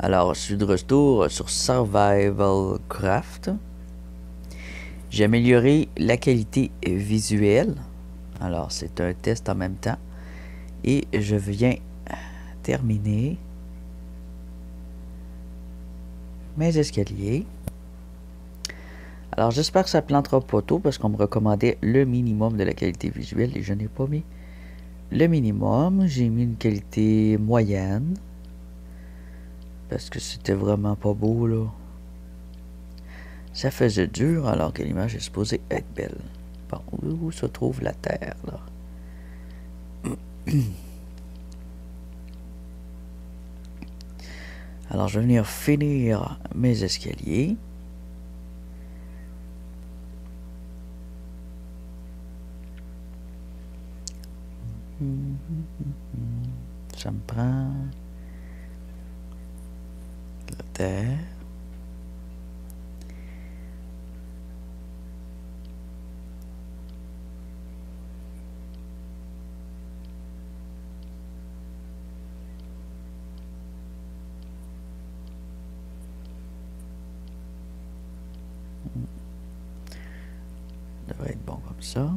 Alors, je suis de retour sur Survival Craft. J'ai amélioré la qualité visuelle. Alors, c'est un test en même temps. Et je viens terminer mes escaliers. Alors, j'espère que ça plantera pas tôt parce qu'on me recommandait le minimum de la qualité visuelle et je n'ai pas mis le minimum. J'ai mis une qualité moyenne parce que c'était vraiment pas beau là. Ça faisait dur alors que l'image est supposée être belle. Bon, où se trouve la terre là? Alors, je vais venir finir mes escaliers. Ça me prend la terre. Ça devrait être bon comme ça.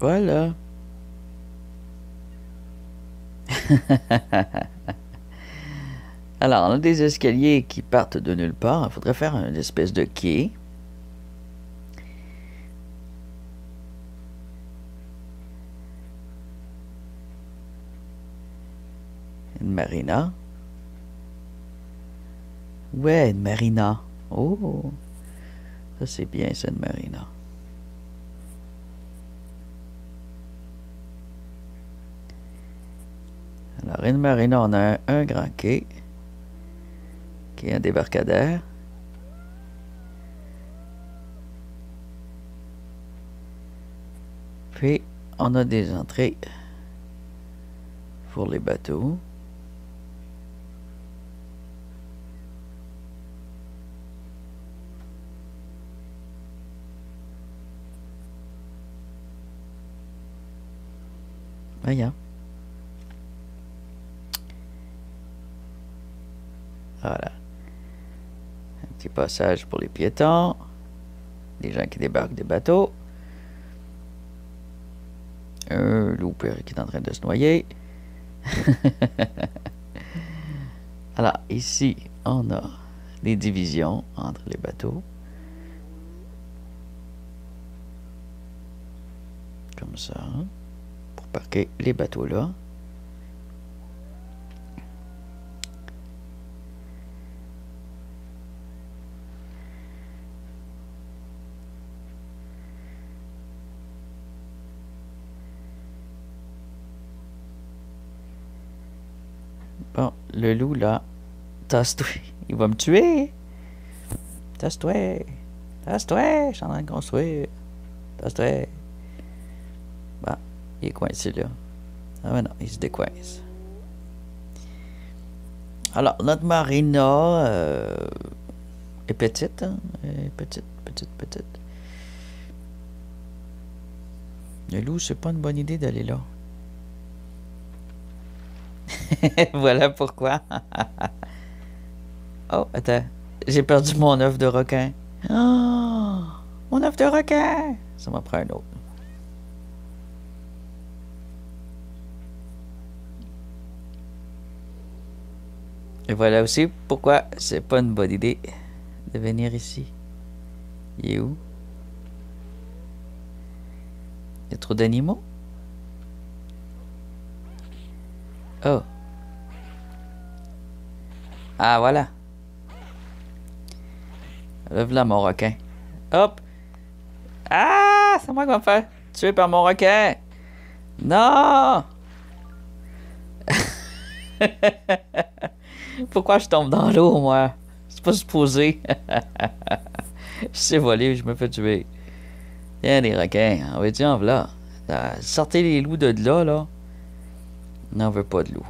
Voilà. Alors, on a des escaliers qui partent de nulle part. Il faudrait faire une espèce de quai. Une marina. Ouais, une marina. Oh, ça c'est bien, c'est une marina. Alors, une marina, on a un grand quai, qui est un débarcadère. Puis, on a des entrées pour les bateaux. Voyons. Voilà. Un petit passage pour les piétons. Des gens qui débarquent des bateaux. Un loup qui est en train de se noyer. Alors, ici, on a des divisions entre les bateaux. Comme ça. Pour parquer les bateaux là. Bon, le loup, là, tasse-toi. Il va me tuer. Tasse-toi. Tasse-toi. Je suis en train de construire. Tasse-toi. Bon, il est coincé, là. Ah mais non, il se décoince. Alors, notre marina est petite, hein? Est petite, petite, petite. Le loup, c'est pas une bonne idée d'aller là. Voilà pourquoi. Oh, attends. J'ai perdu mon œuf de requin. Oh, mon œuf de requin! Ça m'en prend un autre. Et voilà aussi pourquoi c'est pas une bonne idée de venir ici. Il est où? Il y a trop d'animaux? Oh. Ah, voilà. Lève là, mon requin. Hop! Ah! C'est moi qui vais me faire tuer par mon requin! Non! Pourquoi je tombe dans l'eau, moi? C'est pas supposé. Je sais voler, je me fais tuer. Tiens, les requins, on va dire en voilà. Sortez les loups de là, là. On n'en veut pas de loups.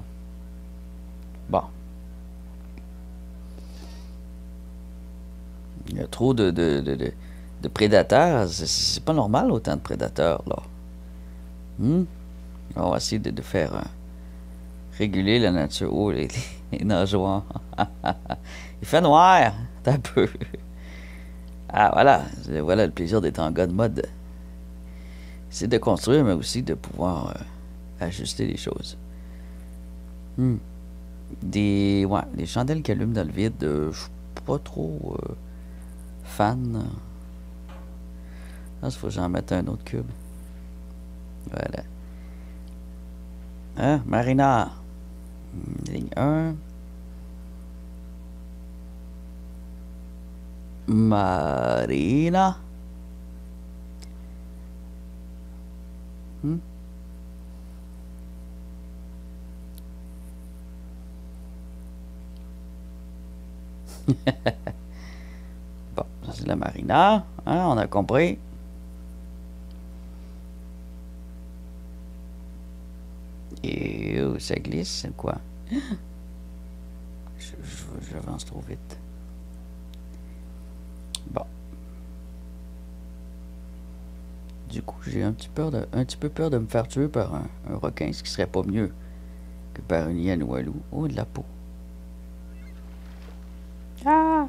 Bon. Il y a trop de prédateurs. C'est pas normal, autant de prédateurs, là. On va essayer de faire réguler la nature. Oh, les nageoires. Il fait noir. T'as un peu. Ah, voilà. Voilà le plaisir d'être en God mode. C'est de construire, mais aussi de pouvoir ajuster les choses. Ouais, des chandelles qui allument dans le vide, je suis pas trop fan. Ah, il faut que j'en mette un autre cube. Voilà. Hein, Marina. Ligne 1. Marina. Bon, ça c'est la marina. Hein, on a compris. Et où ça glisse, c'est quoi? J'avance trop vite. Bon. Du coup, j'ai un petit peu peur de me faire tuer par un requin, ce qui serait pas mieux que par une hyène ou un loup. Oh, de la peau. Ah!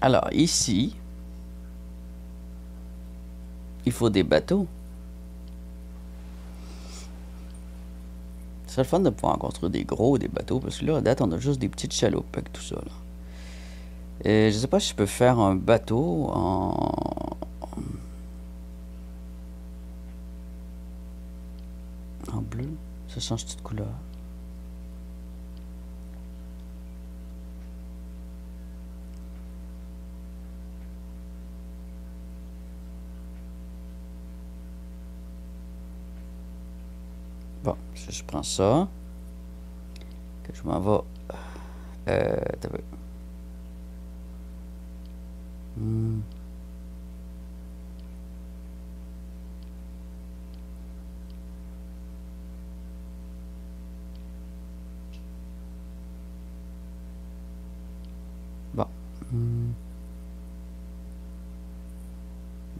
Alors, ici, il faut des bateaux. C'est le fun de pouvoir construire des gros des bateaux, parce que là, à date, on a juste des petites chaloupes avec tout ça, là. Et je sais pas si je peux faire un bateau en bleu. Ça change toute couleur. Bon, je prends ça. Que je m'en vais. T'as vu. Bon.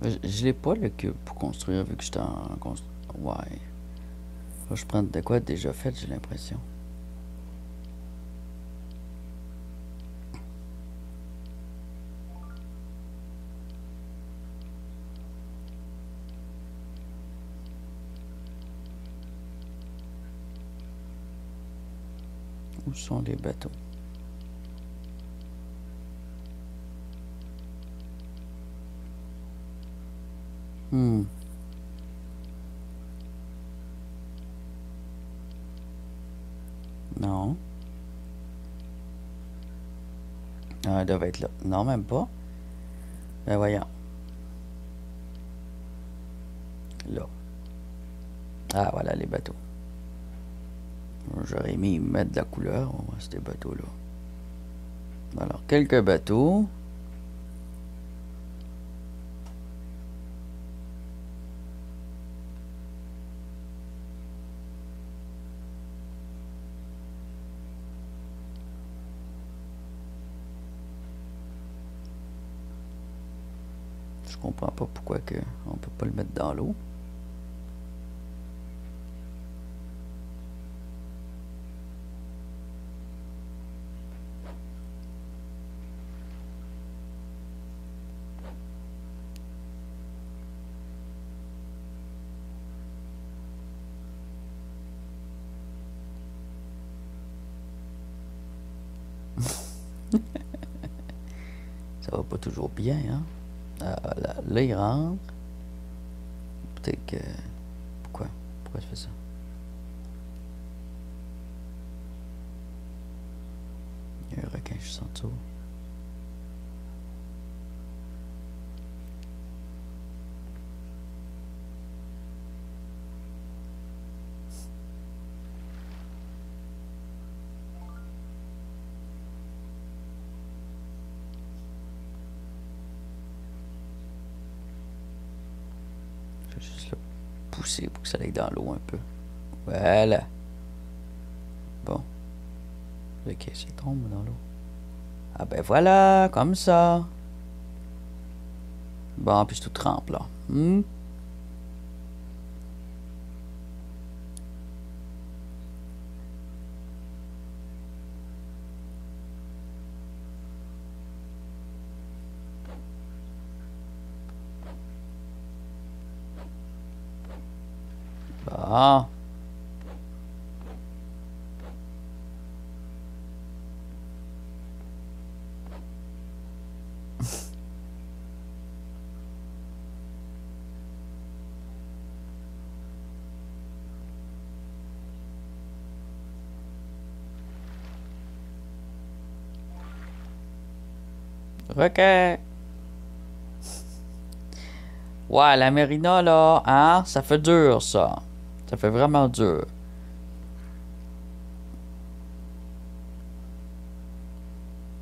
Je l'ai pas le cube pour construire vu que j'étais en construction. Ouais. Faut que je prenne de quoi déjà fait, j'ai l'impression. Où sont les bateaux? Non. Ah, elle doit être là. Non, même pas. Ben voyons. Là. Ah, voilà les bateaux. J'aurais mis mettre de la couleur, ces bateaux-là. Alors, quelques bateaux. Je comprends pas pourquoi que on peut pas le mettre dans l'eau. Ça va pas toujours bien, hein? Ah, là, il rentre. Peut-être que... Pourquoi? Pourquoi je fais ça? Il y a un requin juste en dessous. Je vais juste le pousser pour que ça aille dans l'eau un peu. Voilà. Bon. Ok, ça tombe dans l'eau. Ah ben voilà, comme ça. Bon, puis tout trempe là. Bon. Requin. Ouais, la Mérina, là, hein, ça fait dur, ça. Ça fait vraiment dur.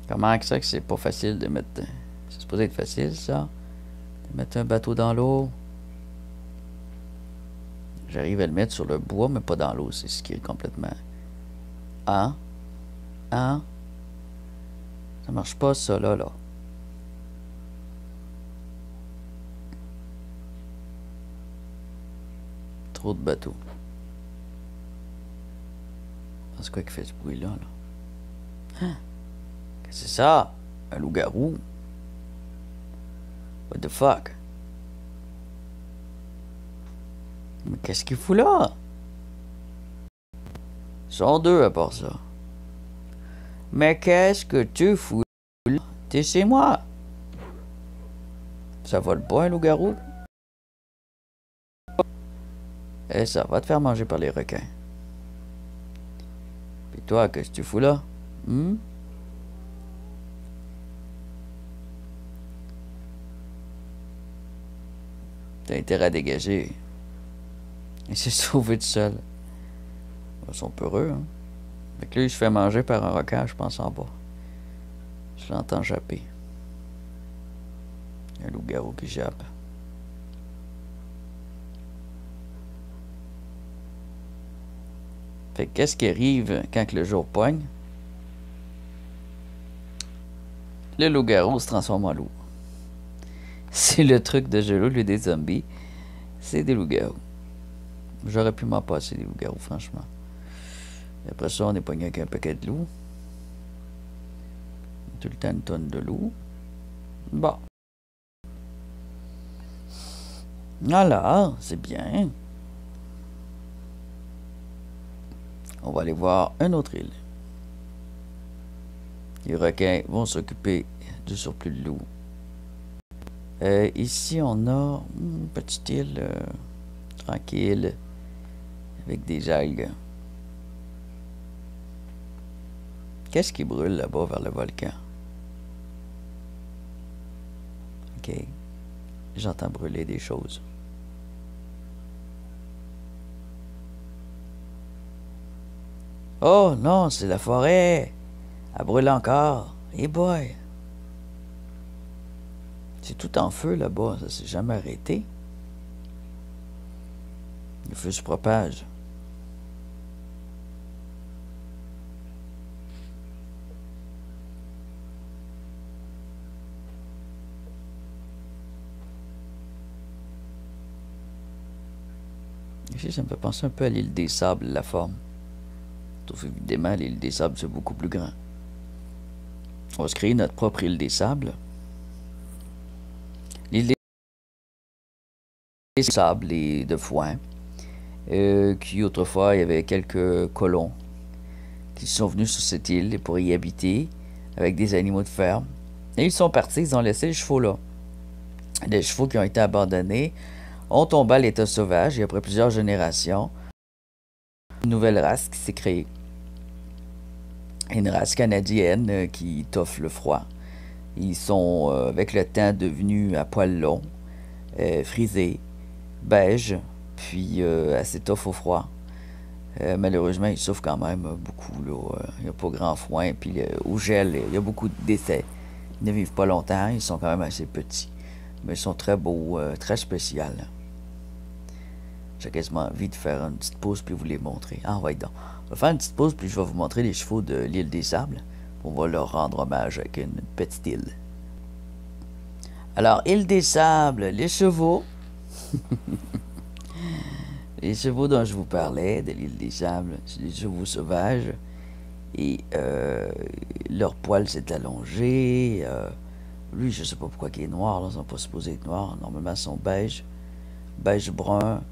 Comment que ça que c'est pas facile de mettre... C'est supposé être facile, ça. De mettre un bateau dans l'eau. J'arrive à le mettre sur le bois, mais pas dans l'eau. C'est ce qui est complètement... Hein? Hein? Ça marche pas, ça, là. Trop de bateaux. C'est quoi qui fait ce bruit-là, là? Hein? Qu'est-ce que c'est ça? Un loup-garou? What the fuck? Mais qu'est-ce qu'il fout là? Ils sont deux à part ça. Mais qu'est-ce que tu fous là? T'es chez moi? Ça vole pas un loup-garou? Et ça va te faire manger par les requins. Puis toi, qu'est-ce que tu fous là? T'as intérêt à dégager. Il s'est sauvé tout seul. Ils sont peureux, hein? Fait que là, il se fait manger par un requin, je pense en bas. Je l'entends japper. Un loup-garou qui jappe. Fait que qu'est-ce qui arrive quand le jour pogne? Le loup-garou se transforme en loup. C'est le truc de jeu, lui, des zombies. C'est des loups-garous. J'aurais pu m'en passer des loups-garous, franchement. Et après ça, on est pogné avec un paquet de loups. Tout le temps une tonne de loups. Bon. Alors, c'est bien. On va aller voir une autre île. Les requins vont s'occuper du surplus de loups. Ici, on a une petite île tranquille avec des algues. Qu'est-ce qui brûle là-bas vers le volcan? Ok. J'entends brûler des choses. Oh non, c'est la forêt. Elle brûle encore. Hey boy. C'est tout en feu là-bas, ça s'est jamais arrêté. Le feu se propage. Ici, ça me fait penser un peu à l'île des Sables, la forme. Sauf évidemment, l'île des Sables, c'est beaucoup plus grand. On va se créer notre propre île des Sables. L'île des Sables et de foin. Qui autrefois, il y avait quelques colons qui sont venus sur cette île pour y habiter avec des animaux de ferme. Et ils sont partis, ils ont laissé les chevaux là. Les chevaux qui ont été abandonnés ont tombé à l'état sauvage et après plusieurs générations, une nouvelle race qui s'est créée. Une race canadienne qui toffe le froid. Ils sont avec le temps devenus à poils longs, frisés, beige, puis assez tough au froid. Malheureusement, ils souffrent quand même beaucoup. Il n'y a pas grand foin, puis au gel, il y a beaucoup de décès. Ils ne vivent pas longtemps, ils sont quand même assez petits. Mais ils sont très beaux, très spéciaux. J'ai quasiment envie de faire une petite pause puis vous les montrer. Ah, ouais, donc. On va faire une petite pause puis je vais vous montrer les chevaux de l'île des Sables. On va leur rendre hommage avec une petite île. Alors, île des Sables, les chevaux. Les chevaux dont je vous parlais, de l'île des Sables, c'est des chevaux sauvages. Et leur poil s'est allongé. Lui, je sais pas pourquoi il est noir. Là. Ils sont pas supposés être noirs. Normalement, ils sont beige. Beige-brun.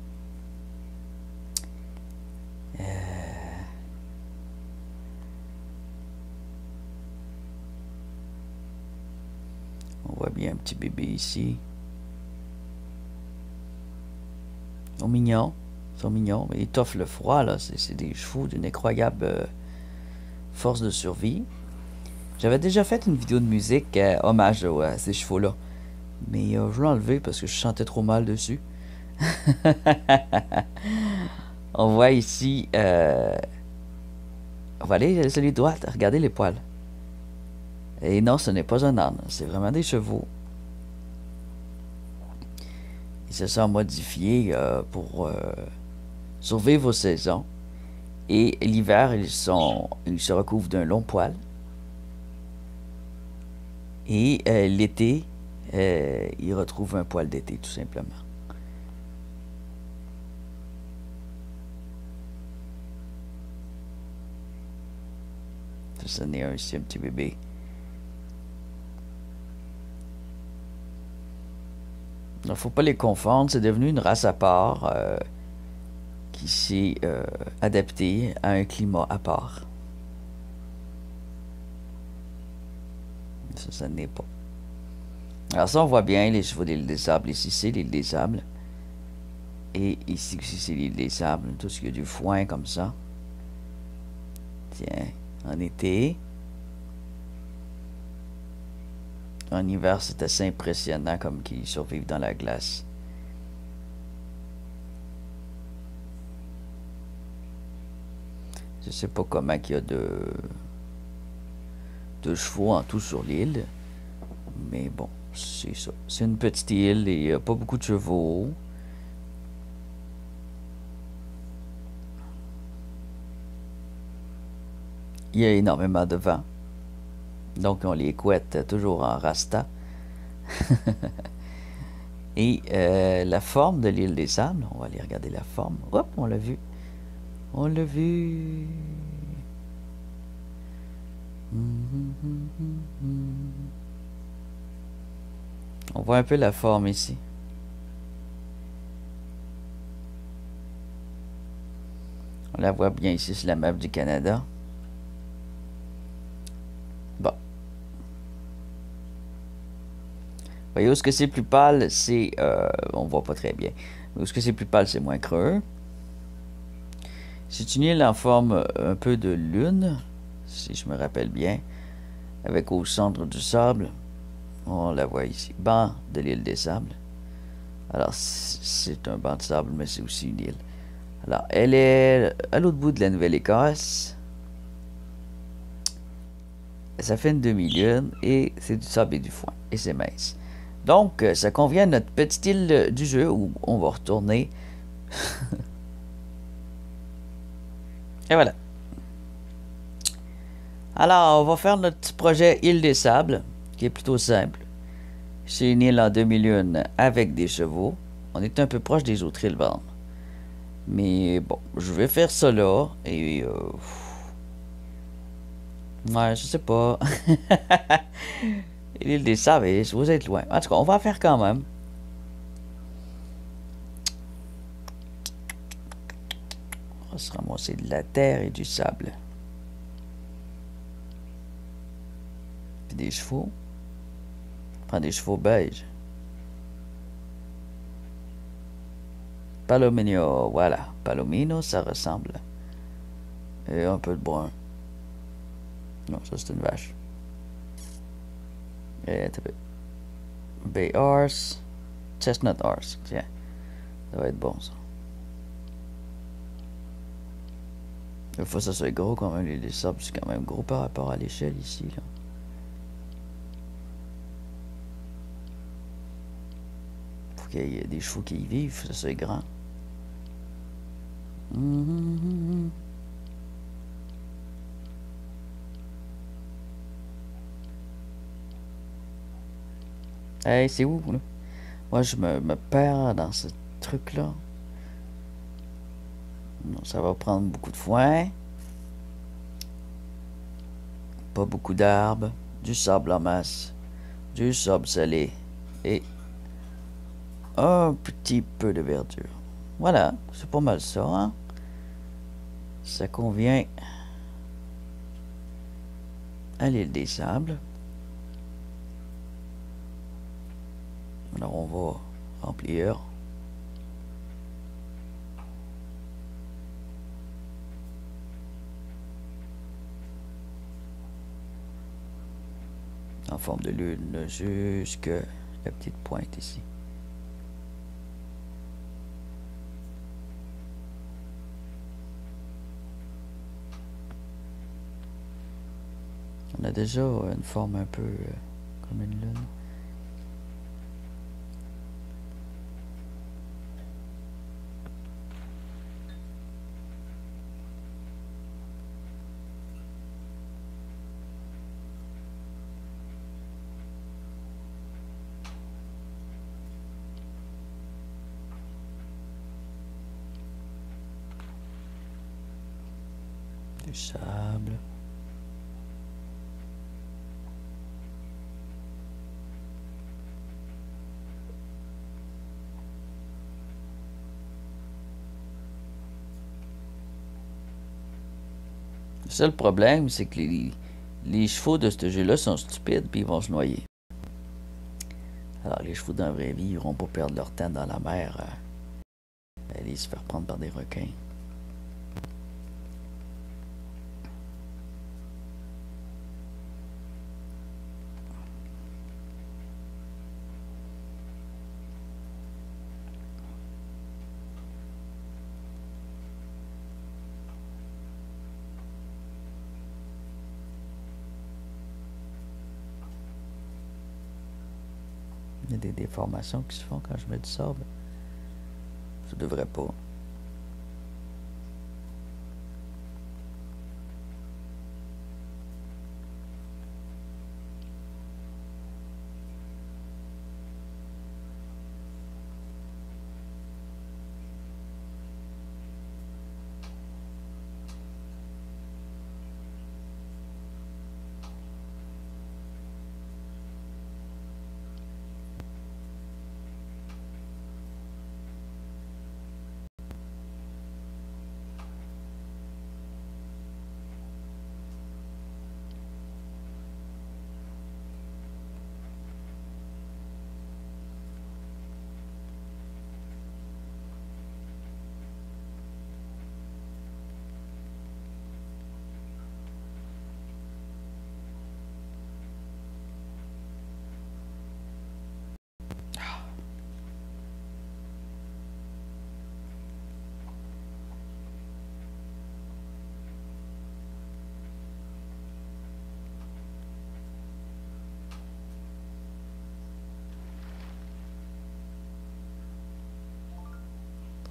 On voit bien un petit bébé ici. Ils sont mignons. Ils sont mignons. Mais ils toffent le froid, là. C'est des chevaux d'une incroyable force de survie. J'avais déjà fait une vidéo de musique hommage à ces chevaux-là. Mais je l'ai enlevé parce que je chantais trop mal dessus. On voit ici... on va aller sur les droites. Regardez les poils. Et non, ce n'est pas un âne. C'est vraiment des chevaux. Ils se sont modifiés pour survivre aux saisons. Et l'hiver, ils se recouvrent d'un long poil. Et l'été, ils retrouvent un poil d'été, tout simplement. Ça, c'en est un ici, un petit bébé. Il ne faut pas les confondre. C'est devenu une race à part qui s'est adaptée à un climat à part. Ça n'est pas. Alors ça, on voit bien les chevaux de l'île des Sables. Ici, c'est l'île des Sables. Et ici aussi, c'est l'île des Sables. Tout ce qui a du foin comme ça. Tiens, en été. En hiver, c'est assez impressionnant comme qu'ils survivent dans la glace. Je sais pas comment il y a de chevaux en tout sur l'île. Mais bon, c'est ça. C'est une petite île et il n'y a pas beaucoup de chevaux. Il y a énormément de vent. Donc on les couette toujours en rasta. Et la forme de l'île des Sables, on va aller regarder la forme. Hop, on l'a vu. On l'a vu. On voit un peu la forme ici. On la voit bien ici sur la map du Canada. Bon. Voyez où ce que c'est plus pâle, c'est... on voit pas très bien. Où ce que c'est plus pâle, c'est moins creux. C'est une île en forme un peu de lune, si je me rappelle bien, avec au centre du sable. On la voit ici. Banc de l'île des Sables. Alors, c'est un banc de sable, mais c'est aussi une île. Alors, elle est à l'autre bout de la Nouvelle-Écosse. ça fait une demi-lune et c'est du sable et du foin. Et c'est mince. Donc, ça convient à notre petite île du jeu où on va retourner. Et voilà. Alors, on va faire notre petit projet Île des Sables, qui est plutôt simple. C'est une île en demi-lune avec des chevaux. On est un peu proche des autres îles Bornes. Mais bon, je vais faire ça là. Et ouais, je sais pas. L'île des Sables est supposée être loin. En tout cas, on va faire quand même. On va se ramasser de la terre et du sable. Puis des chevaux. Prends des chevaux beige. Palomino, voilà. Palomino, ça ressemble. Et un peu de brun. Non, ça c'est une vache. Et Bay Horse. Chestnut Horse. Tiens. Ça va être bon ça. Il faut que ça soit gros quand même. Les sables, c'est quand même gros par rapport à l'échelle ici. Là. Faut qu'il y ait des chevaux qui y vivent. Faut que ça soit grand. Hey, c'est où, là? Moi, je me perds dans ce truc-là. Non, ça va prendre beaucoup de foin. Pas beaucoup d'arbres. Du sable en masse. Du sable salé. Et un petit peu de verdure. Voilà, c'est pas mal ça, hein? Ça convient à l'île des Sables. Alors on va remplir. En forme de lune jusque la petite pointe ici. On a déjà une forme un peu comme une lune. Du sable. Le seul problème, c'est que les chevaux de ce jeu-là sont stupides puis ils vont se noyer. Alors les chevaux dans la vraie vie, ils n'iront pas perdre leur temps dans la mer aller se faire prendre par des requins. Il y a des déformations qui se font quand je mets du sable. Ça devrait pas.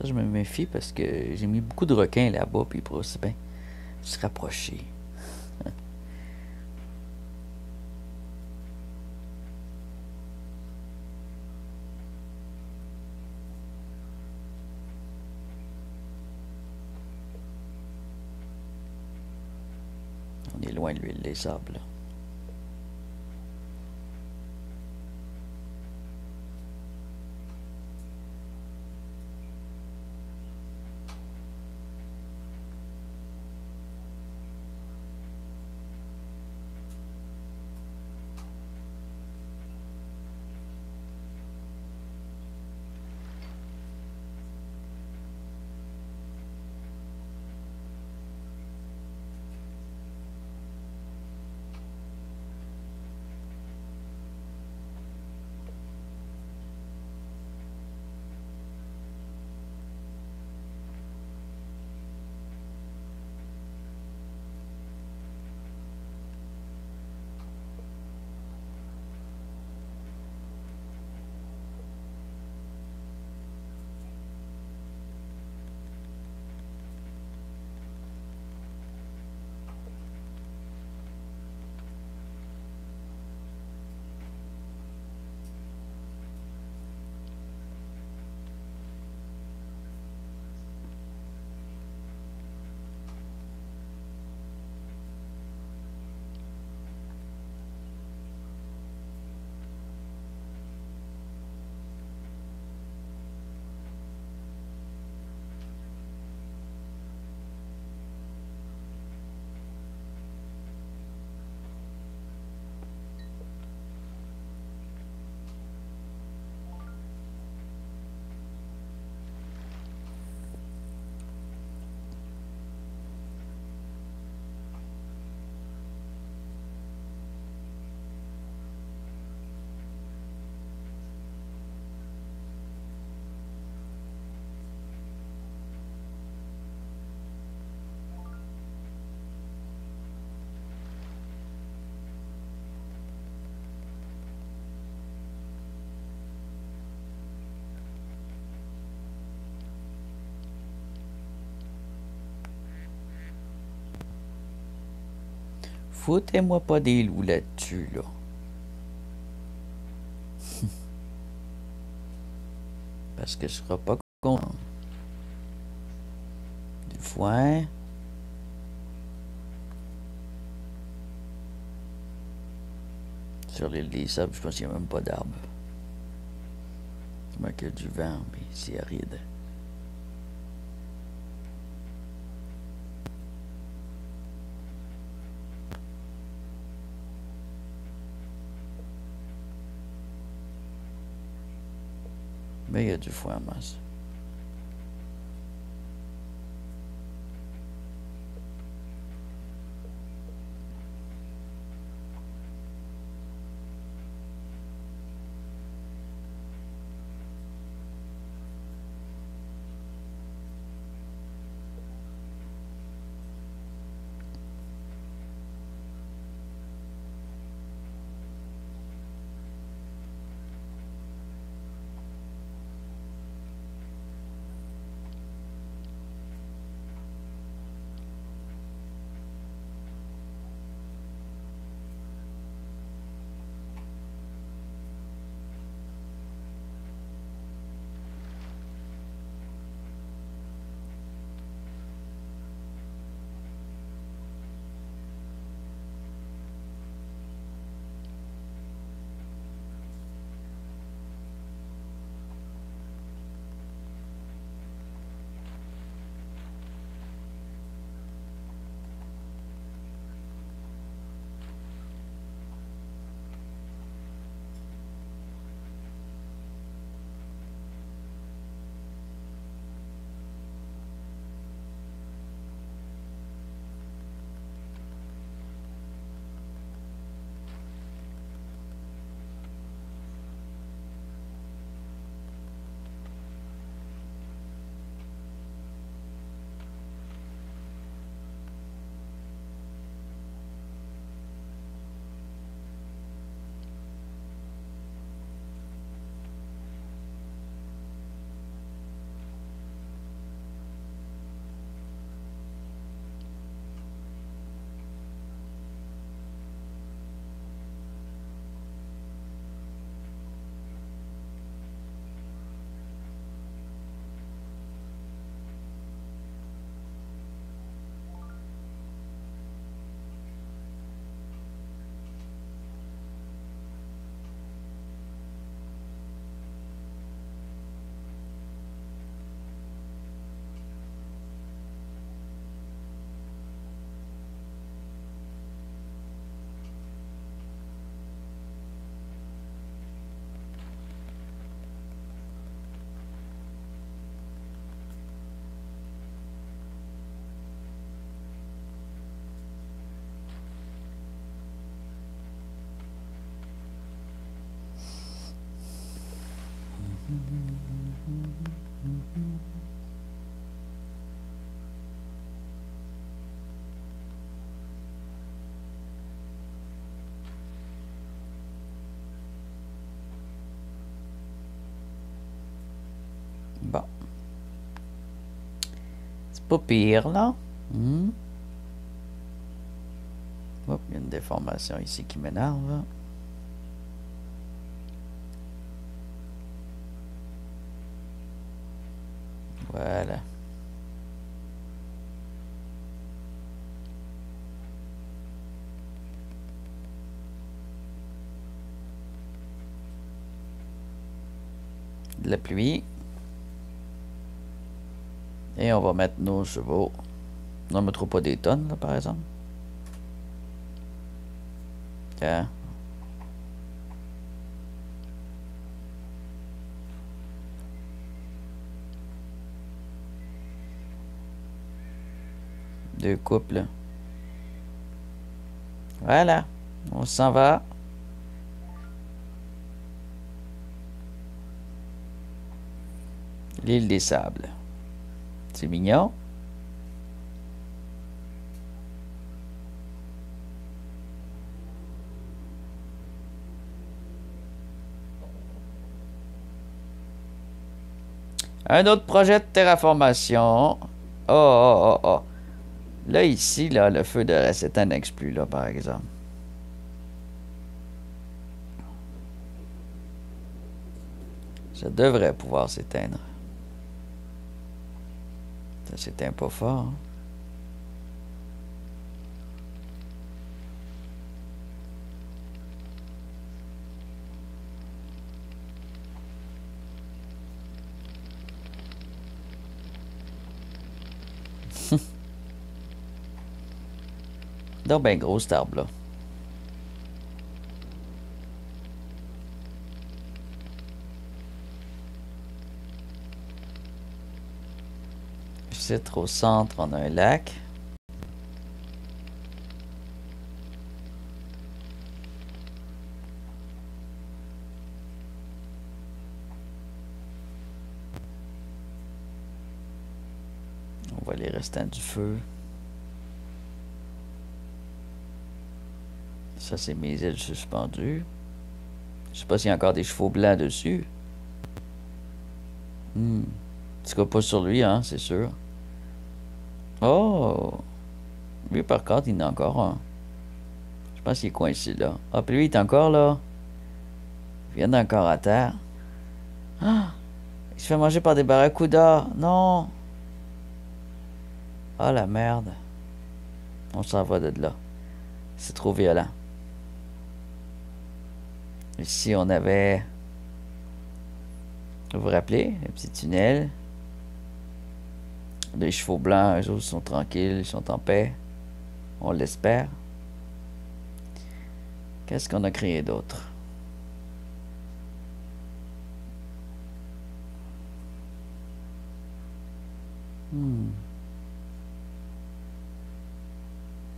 Ça, je me méfie parce que j'ai mis beaucoup de requins là-bas, puis ils pourraient aussi bien se rapprocher. On est loin de l'huile des sables, là. Foutez-moi pas des loups là-dessus, là. Parce que je serai pas content. Du foin. Sur l'île des sables, je pense qu'il n'y a même pas d'arbres. Il manque du vent, mais c'est aride. Mais il y a du foin en masse. pas pire, là. Hmm. Hop, il y a une déformation ici qui m'énerve. Voilà. De la pluie. Et on va mettre nos chevaux. On ne mettra pas des tonnes, là, par exemple. Tiens. Deux couples. Voilà. On s'en va. L'île des Sables. C'est mignon. Un autre projet de terraformation. Oh, oh, oh, oh. Là, ici, là, le feu de Rassétan n'exclut, là, par exemple. Ça devrait pouvoir s'éteindre. Ça s'éteint pas fort, hein. Donc, ben, gros cet arbre-là. Ici, au centre, on a un lac. On voit les restants du feu. Ça, c'est mes ailes suspendues. Je sais pas s'il y a encore des chevaux blancs dessus. En tout cas, pas sur lui, hein, c'est sûr. Oh! Lui, par contre, il en a encore un. Je pense qu'il est coincé là. Ah, puis lui, il est encore là. Il vient encore à terre. Ah! Il se fait manger par des barracudas. Non! Ah, la merde. On s'en va de là. C'est trop violent. Ici, on avait... Vous vous rappelez? Le petit tunnel. Les chevaux blancs, eux autres sont tranquilles, ils sont en paix. On l'espère. Qu'est-ce qu'on a créé d'autre?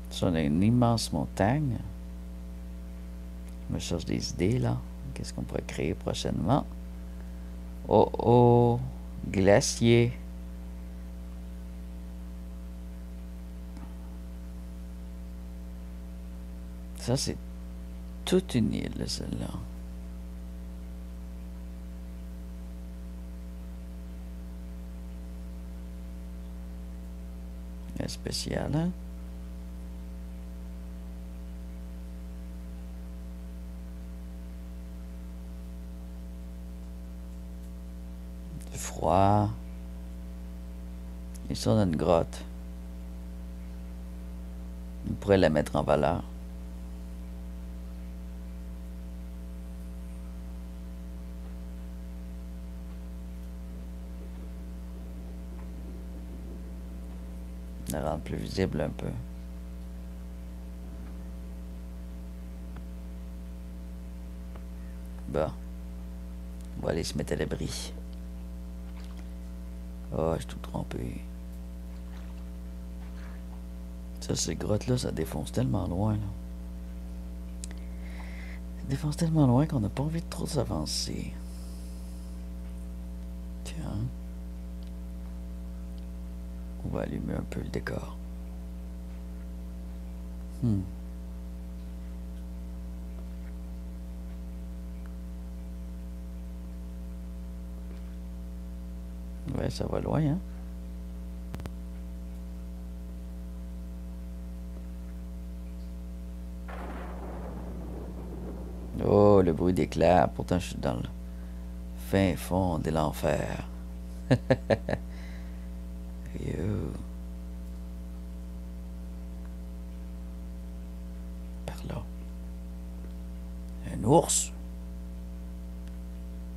Ça, on a une immense montagne. Je me cherche des idées, là. Qu'est-ce qu'on pourrait créer prochainement? Oh, oh! Glacier. Ça, c'est toute une île, celle-là. Elle est spéciale, hein? Du froid. Et ça, on a une grotte. On pourrait la mettre en valeur. La rendre plus visible un peu. Bon. On va aller se mettre à l'abri. Oh, je suis tout trompé. Ça, ces grottes-là, ça défonce tellement loin, là. Ça défonce tellement loin qu'on n'a pas envie de trop s'avancer. Tiens. On va allumer un peu le décor. Ouais, ça va loin, hein? le bruit d'éclairs. Pourtant, je suis dans le fin fond de l'enfer. Par là. Un ours?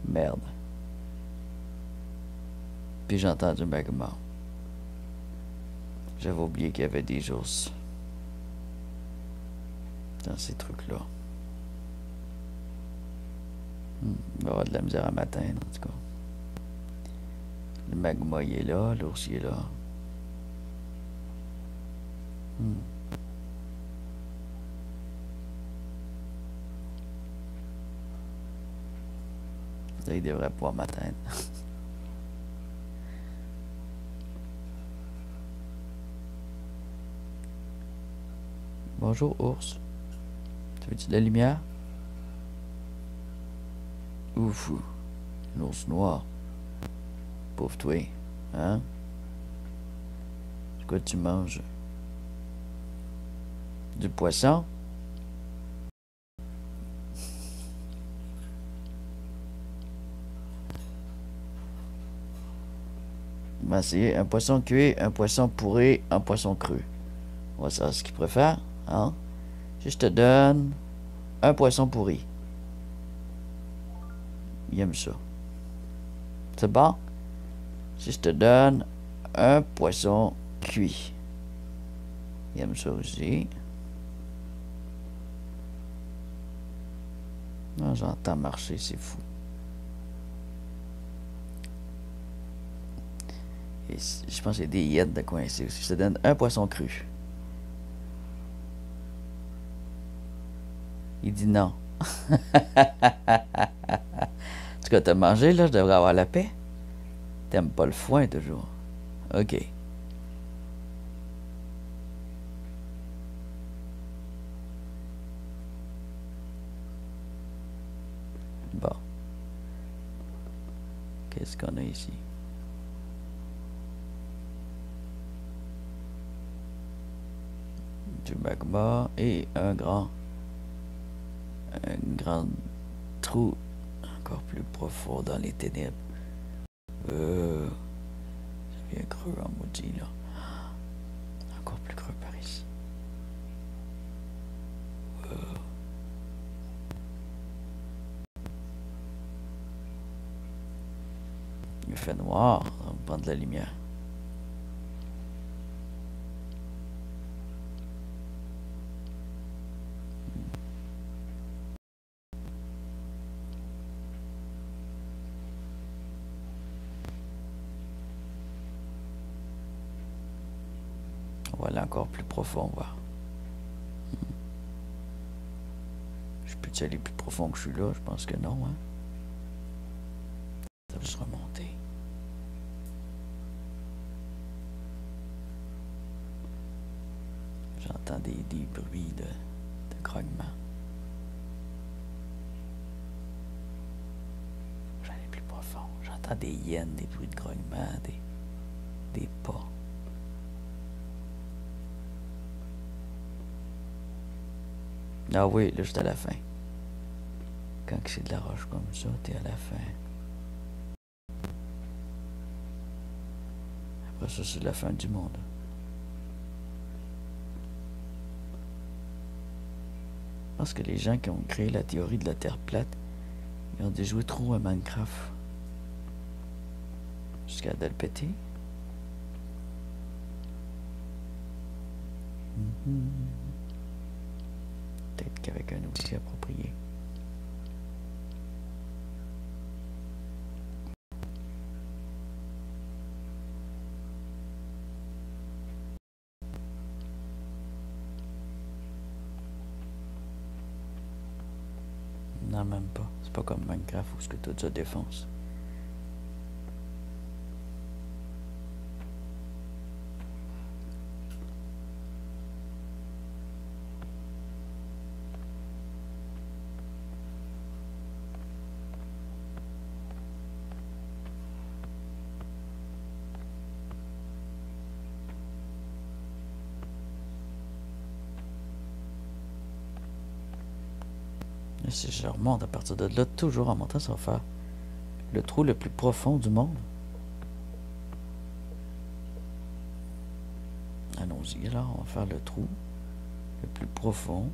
Merde. Puis j'ai entendu Magma. J'avais oublié qu'il y avait des ours dans ces trucs-là. Il va y avoir de la misère à m'atteindre, en tout cas. Le magma, il est là. L'ours, il est là. Ça, il devrait pouvoir m'atteindre. Bonjour, ours. Tu veux-tu de la lumière? Ouf. L'ours noir. Pauvre toi. Hein? C'est quoi tu manges? Du poisson? Ben, c'est un poisson cuit, un poisson pourri, un poisson cru. On va savoir ce qu'il préfère, hein? Si je te donne un poisson pourri. Il aime ça. C'est bon? Si je te donne un poisson cuit. Il aime ça aussi. Non, j'entends marcher, c'est fou. Et je pense qu'il y a des hyènes de coincés aussi. Je te donne un poisson cru. Il dit non. En tout cas, t'as mangé, là, je devrais avoir la paix. T'aimes pas le foin, toujours. OK. Bon. Qu'est-ce qu'on a ici? Du magma et un grand trou encore plus profond dans les ténèbres. Ça vient creux en maudit, là. Encore plus creux par ici. Il fait noir, on va prendre de la lumière. On va aller encore plus profond, voir. Je peux-tu aller plus profond que je suis là? Je pense que non, hein? Ça va se remonter. J'entends des bruits de grognement. J'allais plus profond. J'entends des hyènes, des bruits de grognement, des pas. Ah oui, là, j'étais à la fin. Quand c'est de la roche comme ça, t'es à la fin. Après ça, c'est la fin du monde. Je pense que les gens qui ont créé la théorie de la Terre plate, ils ont dû jouer trop à Minecraft. Jusqu'à de le péter. Peut-être qu'avec un outil approprié. Non, même pas. C'est pas comme Minecraft où ce que tout ça défonce. Et si je remonte à partir de là, toujours en montant, ça va faire le trou le plus profond du monde. Allons-y, alors, on va faire le trou le plus profond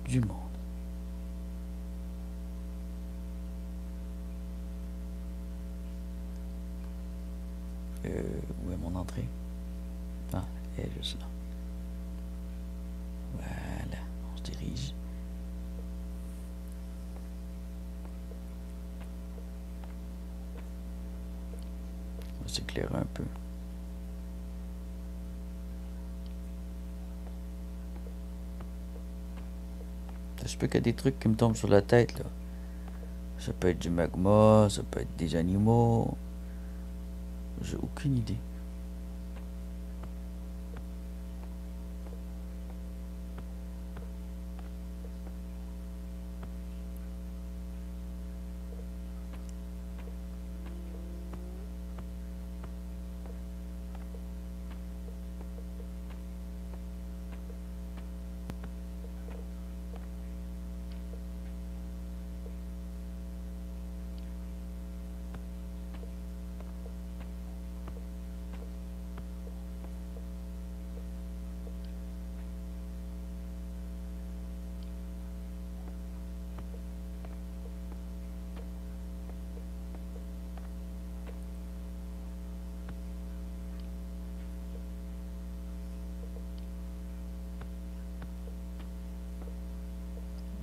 du monde. Où est mon entrée? Ah, elle est juste là. Voilà, on se dirige. On va s'éclairer un peu. Ça se peut qu'il y ait des trucs qui me tombent sur la tête, là. Ça peut être du magma, ça peut être des animaux. J'ai aucune idée.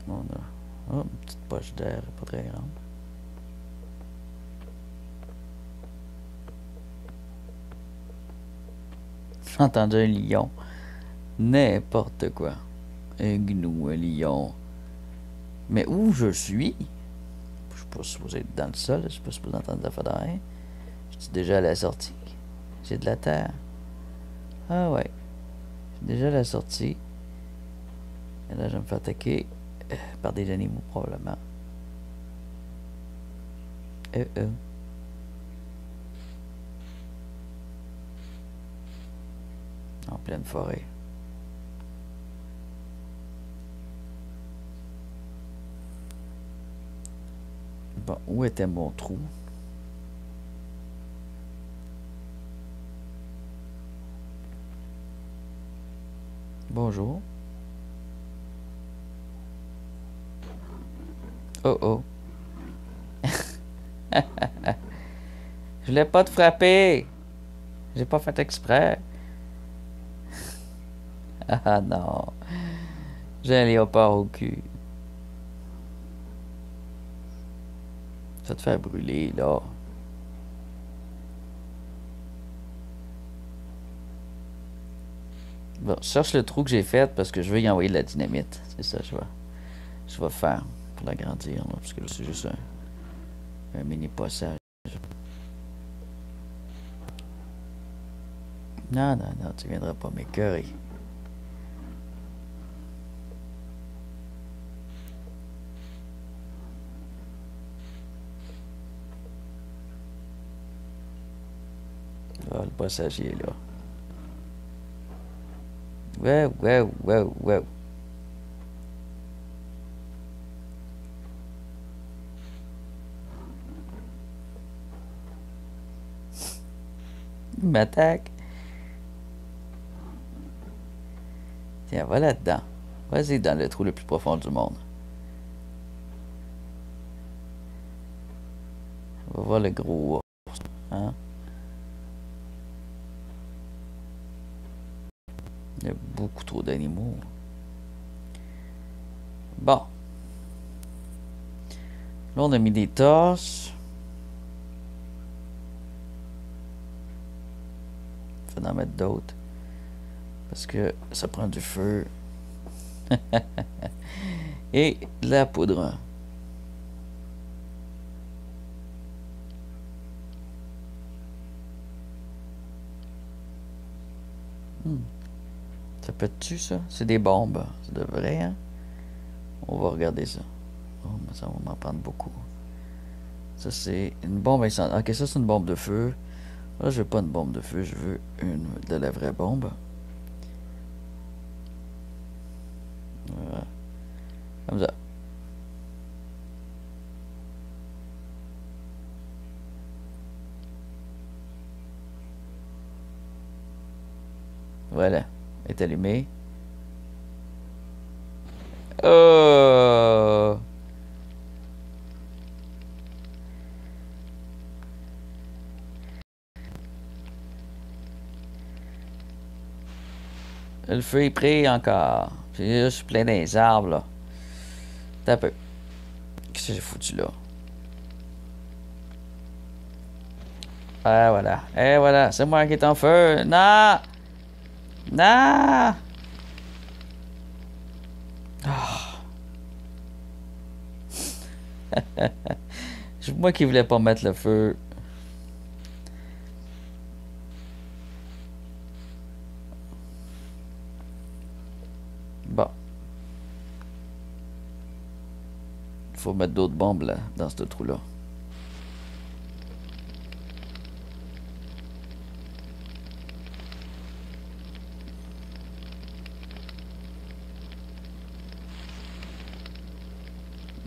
On a une petite poche d'air, pas très grande. J'ai entendu un lion. N'importe quoi. Un gnou, un lion. Mais où je suis? Je suis pas supposé être dans le sol, je suis pas supposé entendre la de rien. Je suis déjà à la sortie. J'ai de la terre. Ah ouais. Je suis déjà à la sortie. Et là, je vais me faire attaquer par des animaux, probablement. En pleine forêt. Bon, où était mon trou? Bonjour. Oh oh. Je voulais pas te frapper. J'ai pas fait exprès. Ah non. J'ai un léopard au cul. Ça te fait brûler, là. Bon, je cherche le trou que j'ai fait parce que je veux y envoyer de la dynamite. C'est ça que je vais faire pour l'agrandir, là, parce que là, c'est juste un mini passage. Non, non, non, tu viendras pas m'écœurer. Ah, le passager est là. Ouais, ouais, ouais, ouais. Il m'attaque. Tiens, va là-dedans. Vas-y dans le trou le plus profond du monde. On va voir le gros ours. Hein? Il y a beaucoup trop d'animaux. Bon. Là, on a mis des torches. Faut en mettre d'autres. Parce que ça prend du feu. Et de la poudre. Ça peut-tu, ça? C'est des bombes. C'est de vrai, hein? On va regarder ça. Oh, mais ça va m'en prendre beaucoup. Ça, c'est une bombe incendie. Ok, ça, c'est une bombe de feu. Là, je veux pas une bombe de feu. Je veux de la vraie bombe. Voilà. Comme ça. Voilà, est allumé. Oh! Le feu est pris encore. J'ai juste plein des arbres, là. T'as un peu. Qu'est-ce que j'ai foutu là? Ah, voilà. Et voilà, c'est moi qui est en feu. Non! Non! Ah. C'est moi qui voulais pas mettre le feu. Bon. Il faut mettre d'autres bombes là, dans ce trou-là.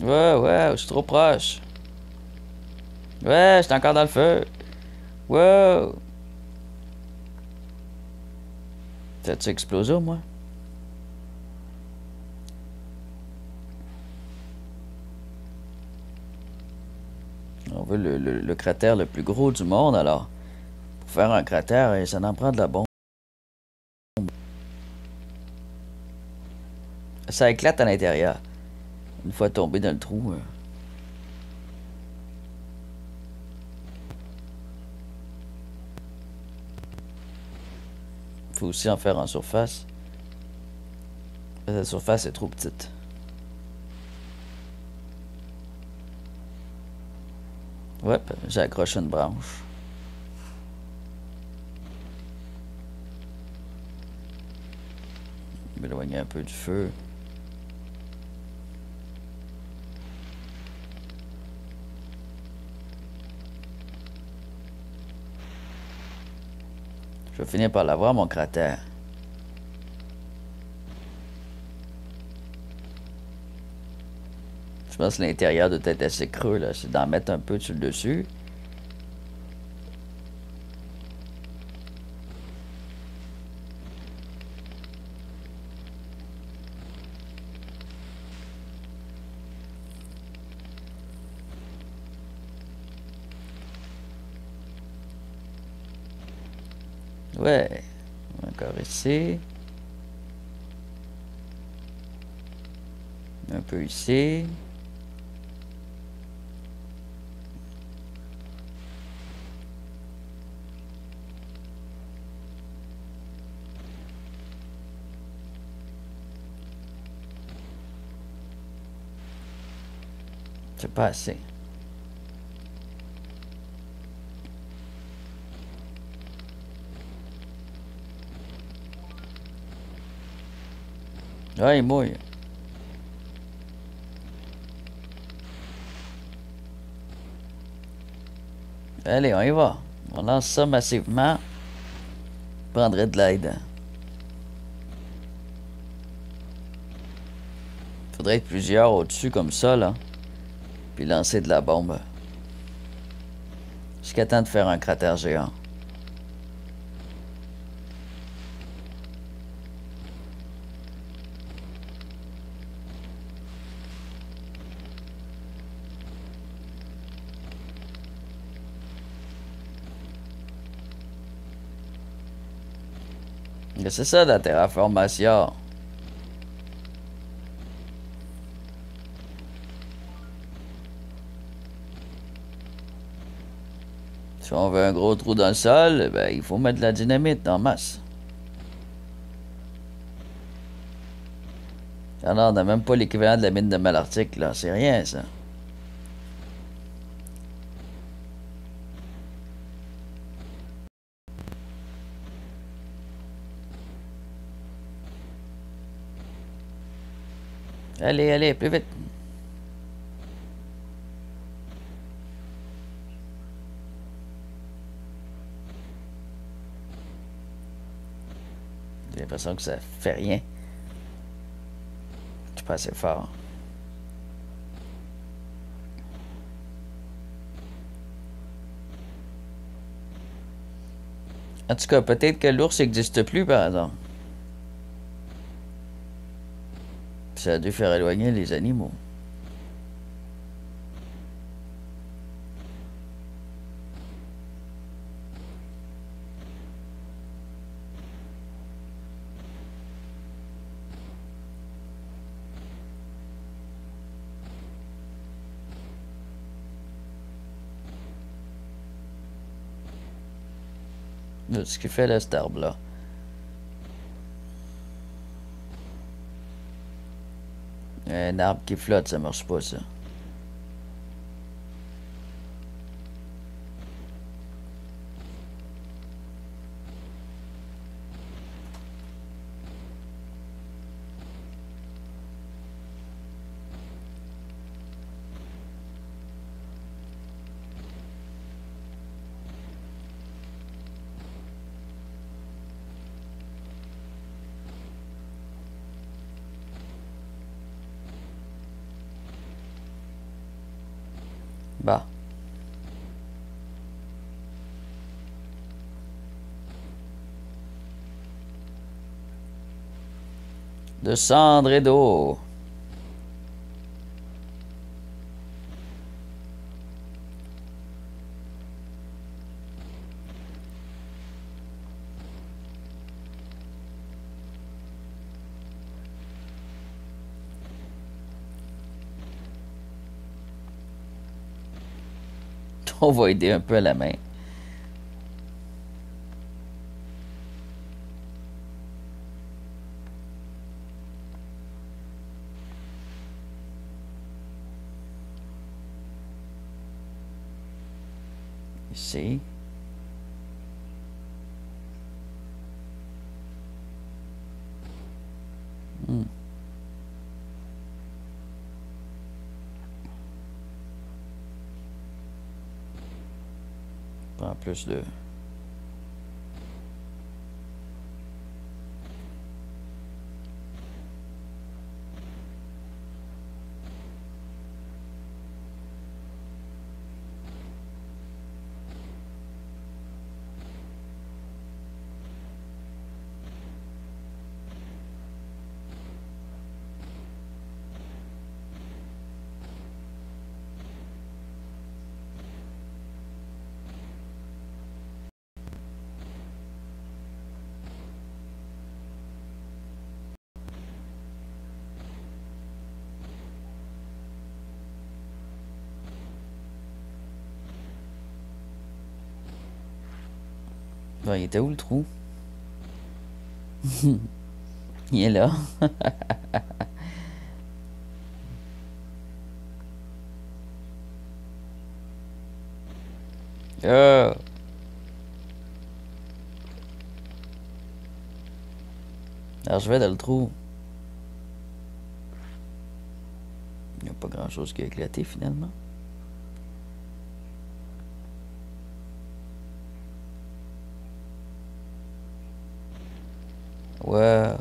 Ouais, ouais, je suis trop proche. Ouais, je suis encore dans le feu. Wow! T'as-tu explosé au moins? On veut le cratère le plus gros du monde, alors. Pour faire un cratère, ça en prend de la bombe. Ça éclate à l'intérieur. Une fois tombé dans le trou. Faut aussi en faire en surface. La surface est trop petite. Ouais, j'ai accroché une branche. M'éloigner un peu du feu. Je vais finir par l'avoir, mon cratère. Je pense que l'intérieur doit être assez creux, là. C'est d'en mettre un peu sur le dessus. Ouais. Encore ici. Un peu ici. C'est pas assez. Ah, il mouille. Allez, on y va. On lance ça massivement. Prendrait de l'aide. Faudrait être plusieurs au-dessus comme ça, là. Puis lancer de la bombe. Jusqu'à temps de faire un cratère géant. Mais c'est ça la terraformation. Si on veut un gros trou dans le sol, ben, il faut mettre de la dynamite en masse. Alors, on n'a même pas l'équivalent de la mine de Malartic, là. C'est rien, ça. Allez, allez, plus vite. J'ai l'impression que ça fait rien. Je suis pas assez fort. En tout cas, peut-être que l'ours n'existe plus, par exemple. Ça a dû faire éloigner les animaux. Ce qu'il fait là, cet arbre-là. Un arbre qui flotte, ça marche pas, ça. Bah. De cendres et d'eau. On va aider un peu à la main. Ici. Hmm. Prends plus de... Bon, il était où le trou? Il est là. Ah! Alors je vais dans le trou. Il n'y a pas grand-chose qui a éclaté finalement. Ouais.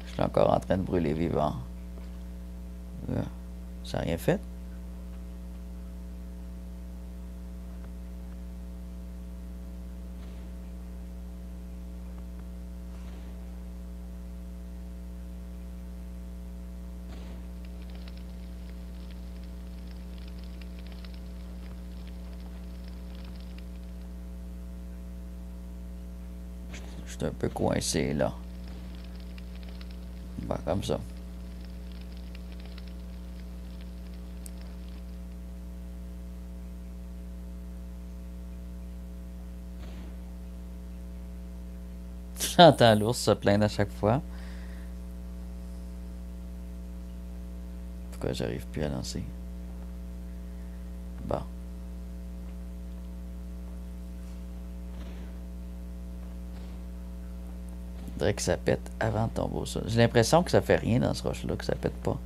Je suis encore en train de brûler vivant. Ouais. Ça n'a rien fait. Je suis un peu coincé là. Bah, comme ça. J'entends l'ours se plaindre à chaque fois. Pourquoi j'arrive plus à lancer? Bon. Faudrait que ça pète avant de tomber au sol. J'ai l'impression que ça fait rien dans ce roche-là, que ça pète pas.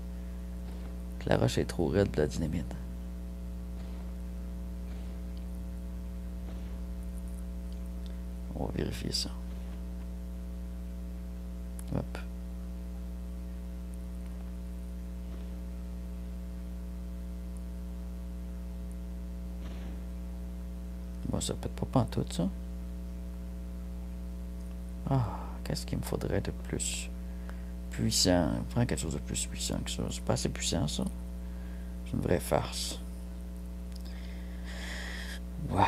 Que la roche est trop raide de la dynamite. On va vérifier ça. Hop. Bon, moi, ça pète pas pantoute, ça. Ah, qu'est-ce qu'il me faudrait de plus puissant? Prends quelque chose de plus puissant que ça. C'est pas assez puissant, ça. C'est une vraie farce. Ouais.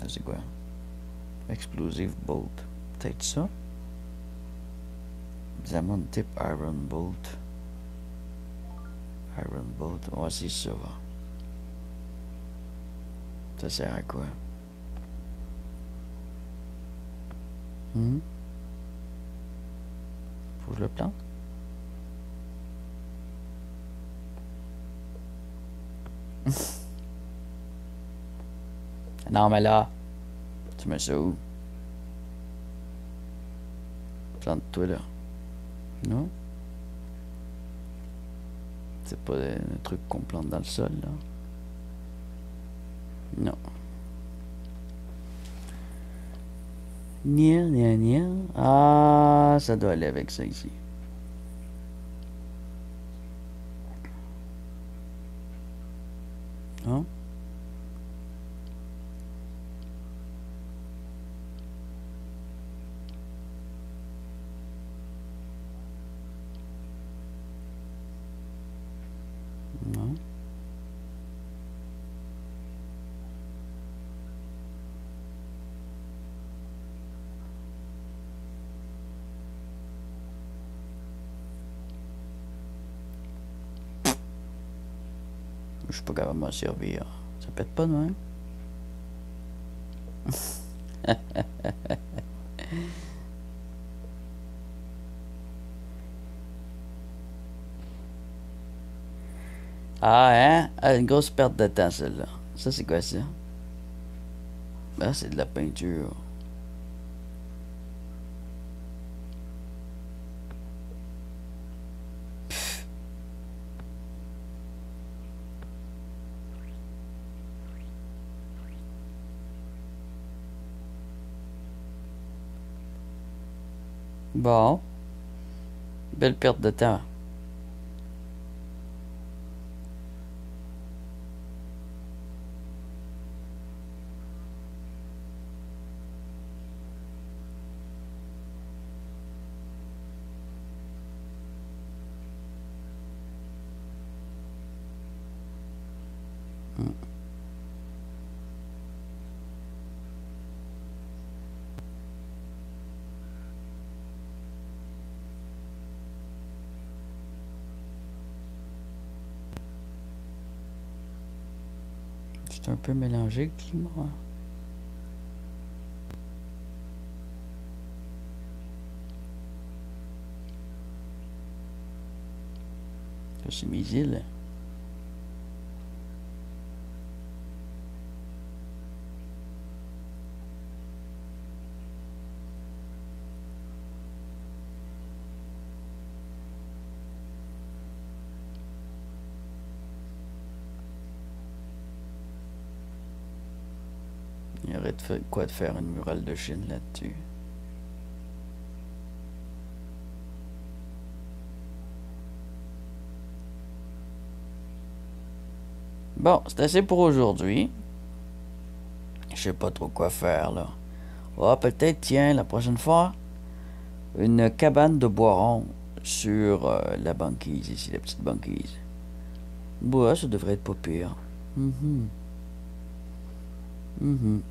Ça, c'est quoi? Explosive Bolt. Peut-être ça? Diamond Tip Iron Bolt. Iron Bolt. Ouais, c'est ça. Ça sert à quoi? Faut que je le plante? Non, mais là, tu mets ça où? Plante-toi là. Non? C'est pas un truc qu'on plante dans le sol, là. Non. Nia, nia, nia. Ah, ça doit aller avec ça ici. Non? Non. Je suis pas capable de m'en servir. Ça pète pas de même. Ah, hein? Ah, une grosse perte de temps, celle-là. Ça, c'est quoi ça? Ah, c'est de la peinture. Bon. Belle perte de temps. C'est un peu mélangé, le climat. Ça, c'est mes îles. Il y aurait de quoi de faire une murale de Chine là-dessus. Bon, c'est assez pour aujourd'hui. Je sais pas trop quoi faire là. Oh, peut-être, tiens, la prochaine fois, une cabane de bois rond sur la banquise ici, la petite banquise. Ouais, ça devrait être pas pire. Mhm. Mhm.